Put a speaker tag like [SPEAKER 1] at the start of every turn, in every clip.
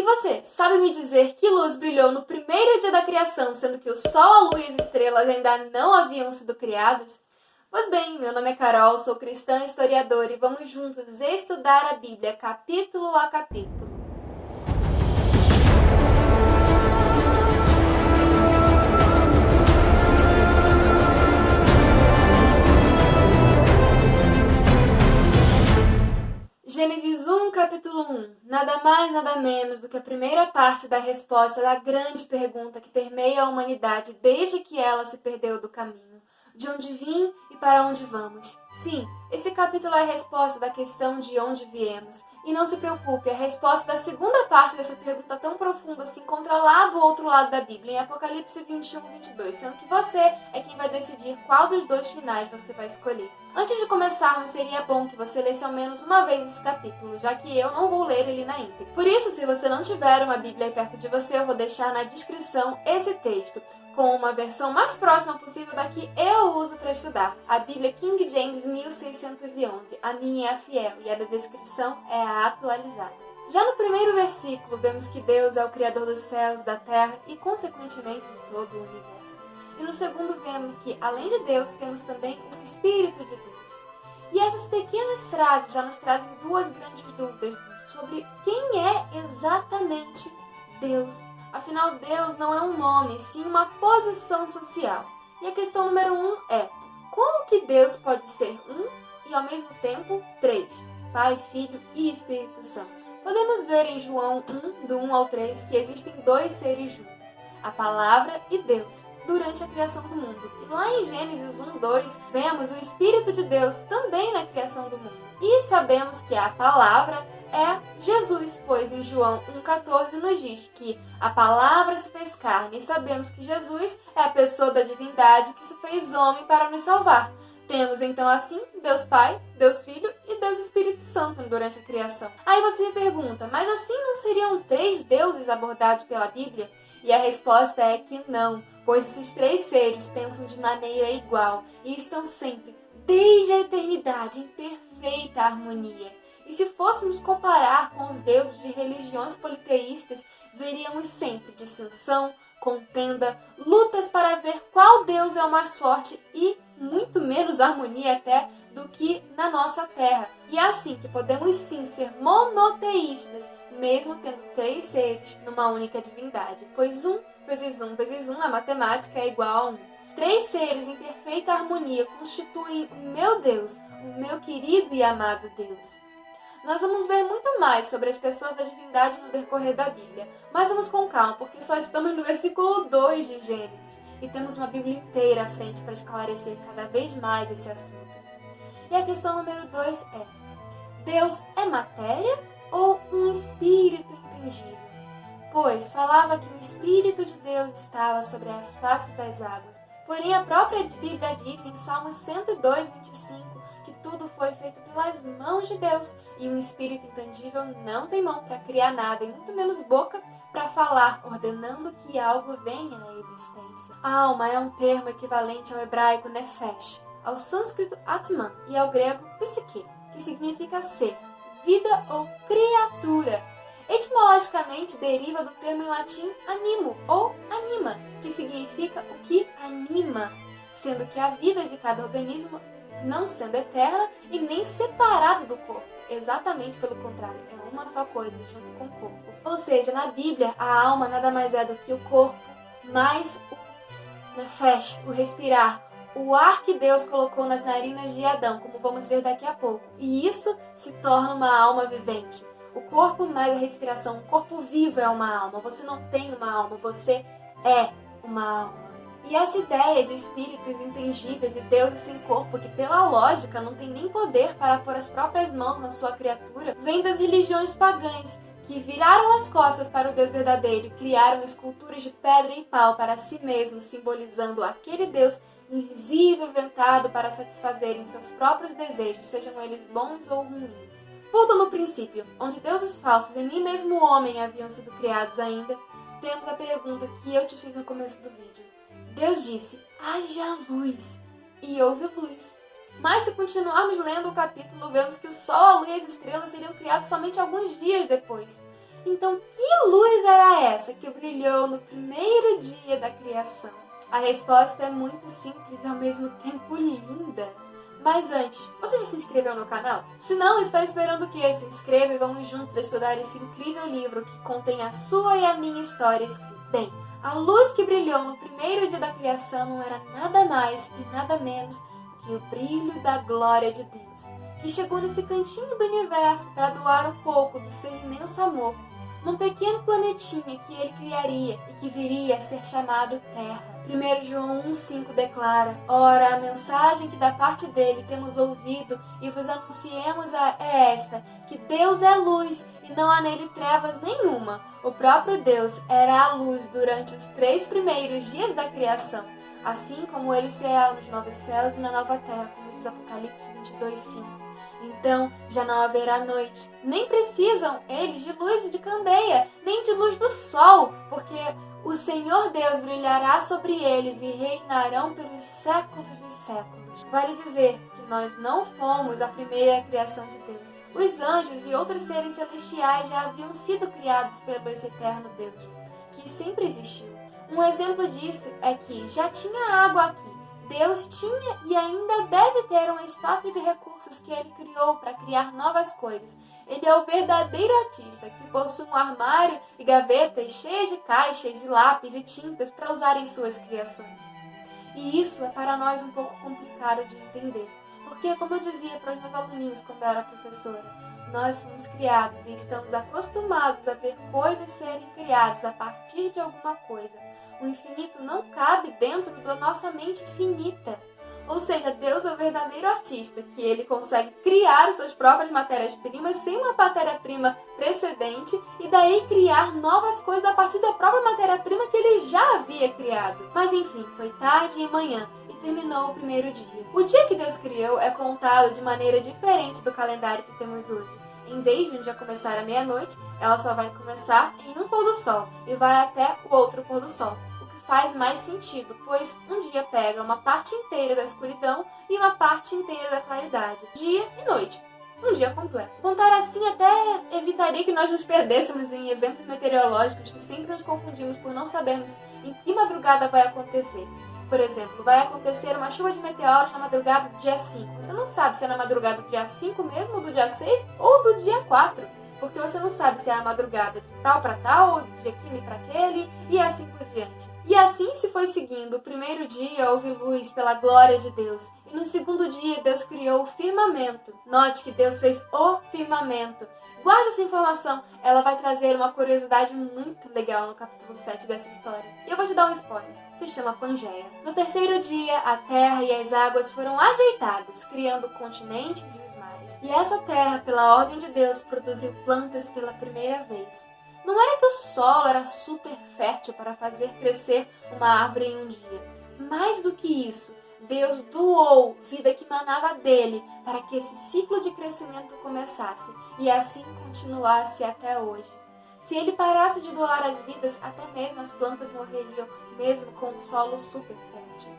[SPEAKER 1] você sabe me dizer que luz brilhou no primeiro dia da criação, sendo que o sol, a lua e as estrelas ainda não haviam sido criados? Pois bem, meu nome é Carol, sou cristã historiadora e vamos juntos estudar a Bíblia capítulo a capítulo. Gênesis 1, capítulo 1. Nada mais, nada menos do que a primeira parte da resposta da grande pergunta que permeia a humanidade desde que ela se perdeu do caminho. De onde vim e para onde vamos? Sim, esse capítulo é a resposta da questão de onde viemos. E não se preocupe, a resposta da segunda parte dessa pergunta tão profunda se encontra lá do outro lado da Bíblia, em Apocalipse 21 e 22, sendo que você é quem vai decidir qual dos dois finais você vai escolher. Antes de começarmos, seria bom que você lesse ao menos uma vez esse capítulo, já que eu não vou ler ele na íntegra. Por isso, se você não tiver uma Bíblia aí perto de você, eu vou deixar na descrição esse texto, com uma versão mais próxima possível da que eu uso para estudar, a Bíblia King James 1611. A minha é a fiel e a da descrição é a atualizada. Já no primeiro versículo, vemos que Deus é o Criador dos céus, da terra e, consequentemente, de todo o universo. E no segundo, vemos que, além de Deus, temos também o Espírito de Deus. E essas pequenas frases já nos trazem duas grandes dúvidas sobre quem é exatamente Deus. Afinal, Deus não é um nome, sim uma posição social. E a questão número 1 é: como que Deus pode ser um e ao mesmo tempo três? Pai, Filho e Espírito Santo. Podemos ver em João 1, do 1 ao 3, que existem dois seres juntos, a Palavra e Deus, durante a criação do mundo. E lá em Gênesis 1, 2, vemos o Espírito de Deus também na criação do mundo. E sabemos que a Palavra é Jesus, pois em João 1,14 nos diz que a palavra se fez carne e sabemos que Jesus é a pessoa da divindade que se fez homem para nos salvar. Temos então assim Deus Pai, Deus Filho e Deus Espírito Santo durante a criação. Aí você me pergunta, mas assim não seriam três deuses abordados pela Bíblia? E a resposta é que não, pois esses três seres pensam de maneira igual e estão sempre, desde a eternidade, em perfeita harmonia. E se fôssemos comparar com os deuses de religiões politeístas, veríamos sempre dissensão, contenda, lutas para ver qual deus é o mais forte e muito menos harmonia até do que na nossa terra. E é assim que podemos sim ser monoteístas, mesmo tendo três seres numa única divindade, pois 1 vezes 1 vezes 1 na matemática é igual a 1. Três seres em perfeita harmonia constituem o meu Deus, o meu querido e amado Deus. Nós vamos ver muito mais sobre as pessoas da divindade no decorrer da Bíblia, mas vamos com calma, porque só estamos no versículo 2 de Gênesis e temos uma Bíblia inteira à frente para esclarecer cada vez mais esse assunto. E a questão número 2 é: Deus é matéria ou um espírito intangível? Pois falava que o Espírito de Deus estava sobre as faces das águas. Porém, a própria Bíblia diz em Salmos 102, 25, que tudo foi feito pelas mãos de Deus e um espírito intangível não tem mão para criar nada e muito menos boca para falar, ordenando que algo venha à existência. A alma é um termo equivalente ao hebraico nefesh, ao sânscrito atman e ao grego psique, que significa ser, vida ou criatura. Etimologicamente deriva do termo em latim animo ou anima, que significa o que anima, sendo que a vida de cada organismo não sendo eterna e nem separada do corpo. Exatamente pelo contrário, é uma só coisa junto com o corpo. Ou seja, na Bíblia, a alma nada mais é do que o corpo, mais o nefesh, o respirar, o ar que Deus colocou nas narinas de Adão, como vamos ver daqui a pouco. E isso se torna uma alma vivente. O corpo mais a respiração, o corpo vivo é uma alma. Você não tem uma alma, você é uma alma. E essa ideia de espíritos intangíveis e deuses sem corpo, que pela lógica não tem nem poder para pôr as próprias mãos na sua criatura, vem das religiões pagãs, que viraram as costas para o Deus verdadeiro e criaram esculturas de pedra e pau para si mesmos, simbolizando aquele Deus invisível inventado para satisfazerem seus próprios desejos, sejam eles bons ou ruins. Voltando ao princípio, onde deuses falsos e nem mesmo o homem haviam sido criados ainda, temos a pergunta que eu te fiz no começo do vídeo. Deus disse, haja luz, e houve luz. Mas se continuarmos lendo o capítulo, vemos que o Sol, a Lua e as estrelas seriam criados somente alguns dias depois. Então, que luz era essa que brilhou no primeiro dia da criação? A resposta é muito simples e ao mesmo tempo linda. Mas antes, você já se inscreveu no canal? Se não, está esperando o quê? Se inscreva e vamos juntos estudar esse incrível livro que contém a sua e a minha história escrita. Bem, a luz que brilhou no primeiro dia da criação não era nada mais e nada menos que o brilho da glória de Deus, que chegou nesse cantinho do universo para doar um pouco do seu imenso amor num pequeno planetinha que ele criaria e que viria a ser chamado Terra. 1 João 1,5 declara: Ora, a mensagem que da parte dele temos ouvido e vos anunciemos é esta, que Deus é luz e não há nele trevas nenhuma. O próprio Deus era a luz durante os 3 primeiros dias da criação, assim como ele será nos novos céus e na nova terra, como diz Apocalipse 22,5. Então já não haverá noite, nem precisam eles de luz e de candeia, nem de luz do sol, porque o Senhor Deus brilhará sobre eles e reinarão pelos séculos dos séculos. Vale dizer que nós não fomos a primeira criação de Deus. Os anjos e outros seres celestiais já haviam sido criados pelo esse eterno Deus, que sempre existiu. Um exemplo disso é que já tinha água aqui. Deus tinha e ainda deve ter um estoque de recursos que ele criou para criar novas coisas. Ele é o verdadeiro artista, que possui um armário e gavetas cheias de caixas e lápis e tintas para usar em suas criações. E isso é para nós um pouco complicado de entender, porque, como eu dizia para os meus aluninhos quando eu era professora, nós fomos criados e estamos acostumados a ver coisas serem criadas a partir de alguma coisa. O infinito não cabe dentro da nossa mente finita. Ou seja, Deus é o verdadeiro artista, que ele consegue criar suas próprias matérias-primas sem uma matéria-prima precedente e daí criar novas coisas a partir da própria matéria-prima que ele já havia criado. Mas enfim, foi tarde e manhã e terminou o primeiro dia. O dia que Deus criou é contado de maneira diferente do calendário que temos hoje. Em vez de um dia começar à meia-noite, ela só vai começar em um pôr do sol e vai até o outro pôr do sol. Faz mais sentido, pois um dia pega uma parte inteira da escuridão e uma parte inteira da claridade. Dia e noite. Um dia completo. Contar assim até evitaria que nós nos perdêssemos em eventos meteorológicos que sempre nos confundimos por não sabermos em que madrugada vai acontecer. Por exemplo, vai acontecer uma chuva de meteoros na madrugada do dia 5. Você não sabe se é na madrugada do dia 5 mesmo, do dia 6 ou do dia 4. Porque você não sabe se é a madrugada de tal para tal, ou de aquele para aquele, e assim por diante. E assim se foi seguindo. O primeiro dia houve luz pela glória de Deus. E no segundo dia Deus criou o firmamento. Note que Deus fez o firmamento. Guarde essa informação, ela vai trazer uma curiosidade muito legal no capítulo 7 dessa história. E eu vou te dar um spoiler. Se chama Pangeia. No terceiro dia, a terra e as águas foram ajeitadas, criando continentes e os mares. E essa terra, pela ordem de Deus, produziu plantas pela primeira vez. Não era que o solo era super fértil para fazer crescer uma árvore em um dia. Mais do que isso, Deus doou vida que emanava dele para que esse ciclo de crescimento começasse e assim continuasse até hoje. Se ele parasse de doar as vidas, até mesmo as plantas morreriam, mesmo com um solo super fértil.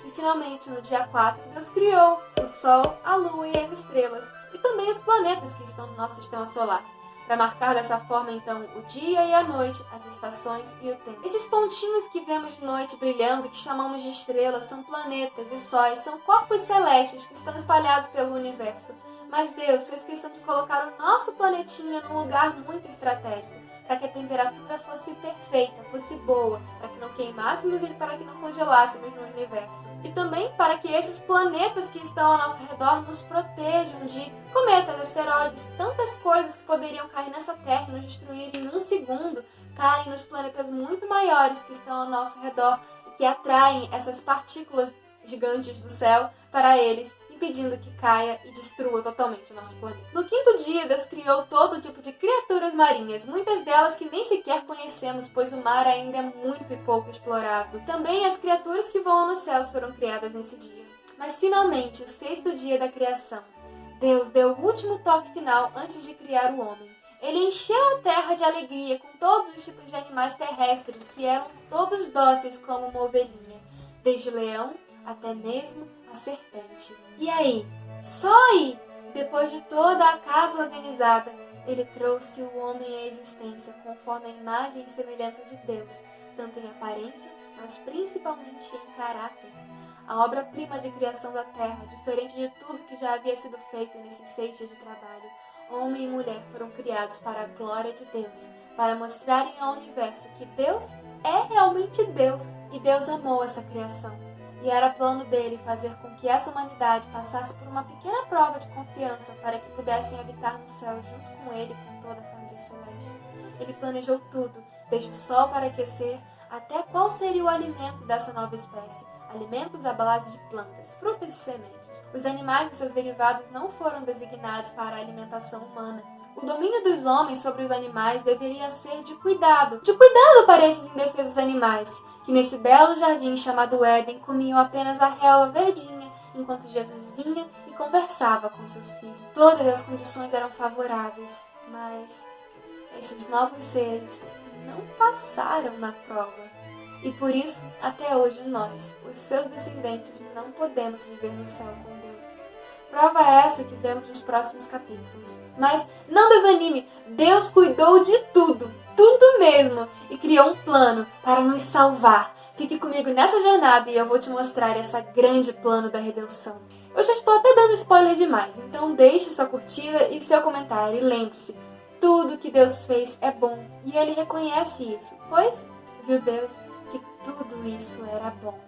[SPEAKER 1] E finalmente, no dia 4, Deus criou o Sol, a Lua e as estrelas, e também os planetas que estão no nosso sistema solar, para marcar dessa forma, então, o dia e a noite, as estações e o tempo. Esses pontinhos que vemos de noite brilhando, que chamamos de estrelas, são planetas e sóis, são corpos celestes que estão espalhados pelo universo. Mas Deus fez questão de colocar o nosso planetinha num lugar muito estratégico, para que a temperatura fosse perfeita, fosse boa, para que não queimássemos e para que não congelássemos no universo. E também para que esses planetas que estão ao nosso redor nos protejam de cometas, asteroides, tantas coisas que poderiam cair nessa Terra e nos destruir em um segundo, caem nos planetas muito maiores que estão ao nosso redor e que atraem essas partículas gigantes do céu para eles, impedindo que caia e destrua totalmente o nosso planeta. No quinto dia, Deus criou todo tipo de criaturas marinhas, muitas delas que nem sequer conhecemos, pois o mar ainda é muito e pouco explorado. Também as criaturas que voam nos céus foram criadas nesse dia. Mas finalmente, o sexto dia da criação, Deus deu o último toque final antes de criar o homem. Ele encheu a terra de alegria com todos os tipos de animais terrestres que eram todos dóceis como uma ovelhinha, desde o leão até mesmo a serpente. E aí? Só aí, depois de toda a casa organizada, Ele trouxe o homem à existência conforme a imagem e semelhança de Deus, tanto em aparência, mas principalmente em caráter. A obra-prima de criação da terra, diferente de tudo que já havia sido feito nesses 6 dias de trabalho, homem e mulher foram criados para a glória de Deus, para mostrarem ao universo que Deus é realmente Deus. E Deus amou essa criação. E era plano dele fazer com que essa humanidade passasse por uma pequena prova de confiança para que pudessem habitar no céu junto com ele e com toda a família celeste. Ele planejou tudo, desde o sol para aquecer, até qual seria o alimento dessa nova espécie. Alimentos à base de plantas, frutas e sementes. Os animais e seus derivados não foram designados para a alimentação humana. O domínio dos homens sobre os animais deveria ser de cuidado para esses indefesos animais, que nesse belo jardim chamado Éden comiam apenas a relva verdinha, enquanto Jesus vinha e conversava com seus filhos. Todas as condições eram favoráveis, mas esses novos seres não passaram na prova. E por isso, até hoje, nós, os seus descendentes, não podemos viver no céu com Deus. Prova essa que vemos nos próximos capítulos. Mas não desanime, Deus cuidou de tudo mesmo, e criou um plano para nos salvar. Fique comigo nessa jornada e eu vou te mostrar esse grande plano da redenção. Eu já estou até dando spoiler demais, então deixe sua curtida e seu comentário. E lembre-se, tudo que Deus fez é bom, e Ele reconhece isso, pois viu Deus que tudo isso era bom.